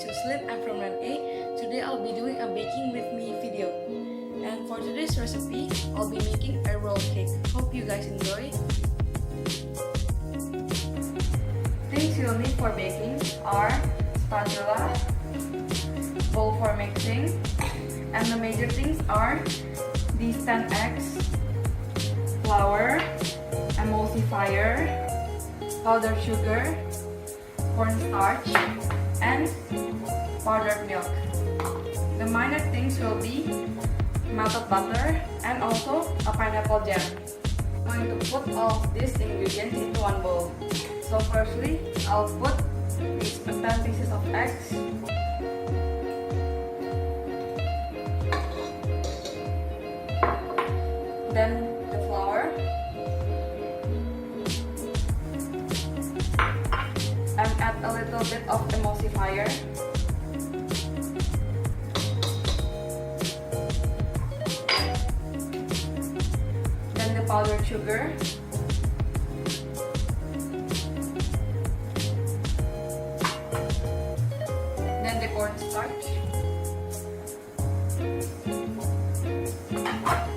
is Yocelyn. I'm from Run A. Today I'll be doing a baking with me video. And for today's recipe, I'll be making a roll cake. Hope you guys enjoy. Things you'll need for baking are spatula, bowl for mixing, and the major things are these 10 eggs, flour, emulsifier, powdered sugar, cornstarch, and powdered milk. The minor things will be melted butter and also a pineapple jam. I'm going to put all of these ingredients into one bowl. So firstly, I'll put these 10 pieces of eggs, then the flour, and add a little bit of emulsifier, then the powdered sugar, then the cornstarch,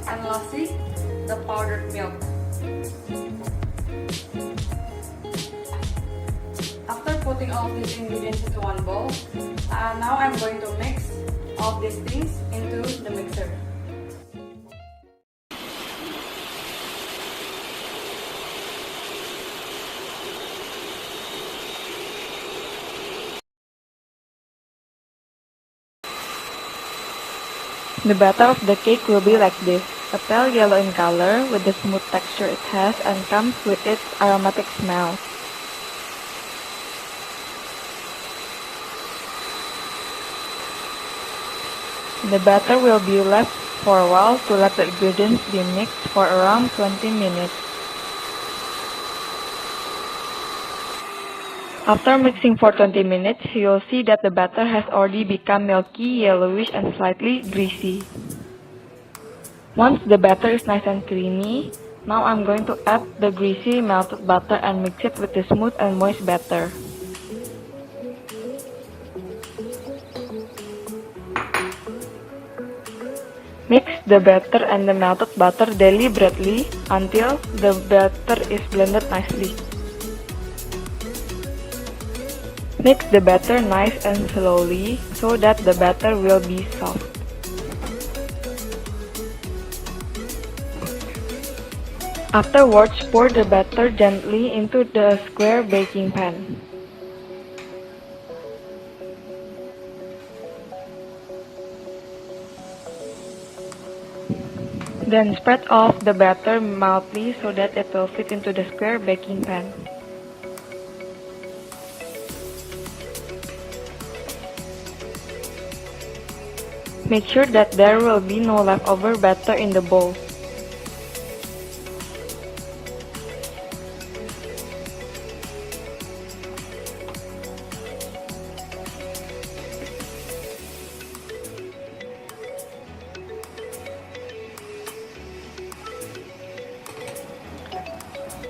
and lastly, the powdered milk. After putting all of these ingredients into one bowl, now I'm going to mix all of these things into the mixer. The batter of the cake will be like this, a pale yellow in color with the smooth texture it has and comes with its aromatic smell. The batter will be left for a while to let the ingredients be mixed for around 20 minutes. After mixing for 20 minutes, you'll see that the batter has already become milky, yellowish, and slightly greasy. Once the batter is nice and creamy, now I'm going to add the greasy melted butter and mix it with the smooth and moist batter. Mix the batter and the melted butter deliberately until the batter is blended nicely. Mix the batter nice and slowly so that the batter will be soft. Afterwards, pour the batter gently into the square baking pan. Then spread off the batter mildly so that it will fit into the square baking pan. Make sure that there will be no leftover batter in the bowl.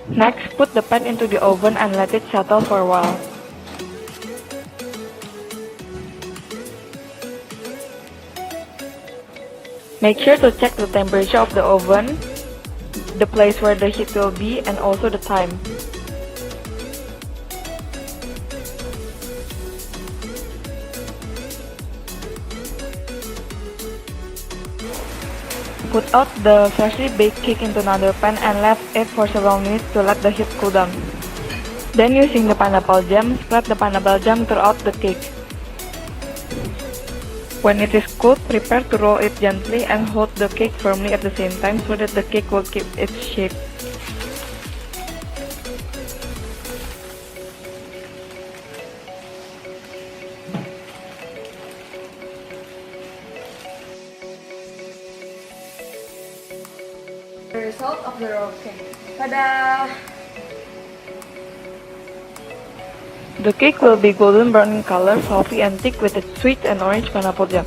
Next, put the pan into the oven and let it settle for a while. Make sure to check the temperature of the oven, the place where the heat will be, and also the time. Put out the freshly baked cake into another pan and let it for several minutes to let the heat cool down. Then using the pineapple jam, spread the pineapple jam throughout the cake. When it is cooled, prepare to roll it gently and hold the cake firmly at the same time so that the cake will keep its shape. The result of the roll cake. Tada! The cake will be golden brown in color, fluffy and thick with its sweet and orange pineapple jam.